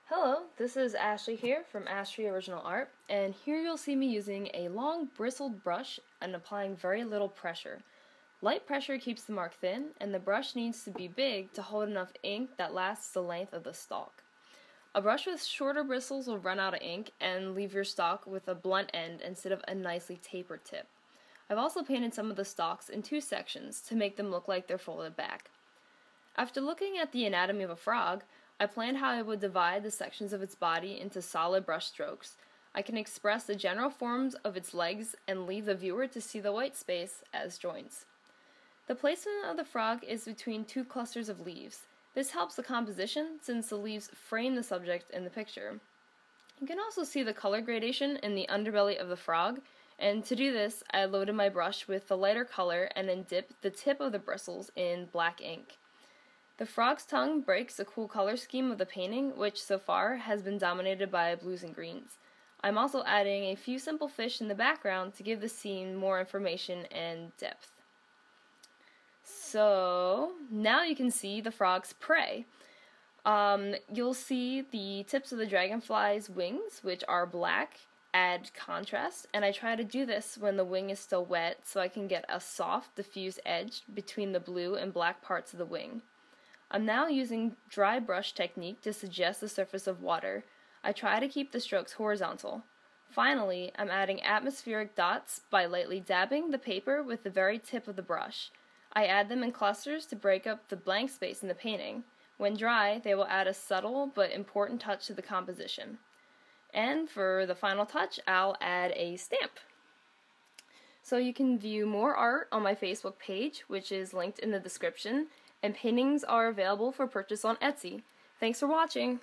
Hello, this is Ashley here from Ashley Original Art, and here you'll see me using a long bristled brush and applying very little pressure. Light pressure keeps the mark thin, and the brush needs to be big to hold enough ink that lasts the length of the stalk. A brush with shorter bristles will run out of ink and leave your stalk with a blunt end instead of a nicely tapered tip. I've also painted some of the stalks in two sections to make them look like they're folded back. After looking at the anatomy of a frog, I planned how I would divide the sections of its body into solid brush strokes. I can express the general forms of its legs and leave the viewer to see the white space as joints. The placement of the frog is between two clusters of leaves. This helps the composition since the leaves frame the subject in the picture. You can also see the color gradation in the underbelly of the frog, and to do this, I loaded my brush with the lighter color and then dipped the tip of the bristles in black ink. The frog's tongue breaks the cool color scheme of the painting, which so far has been dominated by blues and greens. I'm also adding a few simple fish in the background to give the scene more information and depth. So now you can see the frog's prey. You'll see the tips of the dragonfly's wings, which are black, add contrast, and I try to do this when the wing is still wet so I can get a soft, diffuse edge between the blue and black parts of the wing. I'm now using dry brush technique to suggest the surface of water. I try to keep the strokes horizontal. Finally, I'm adding atmospheric dots by lightly dabbing the paper with the very tip of the brush. I add them in clusters to break up the blank space in the painting. When dry, they will add a subtle but important touch to the composition. And for the final touch, I'll add a stamp. So you can view more art on my Facebook page, which is linked in the description, and paintings are available for purchase on Etsy. Thanks for watching!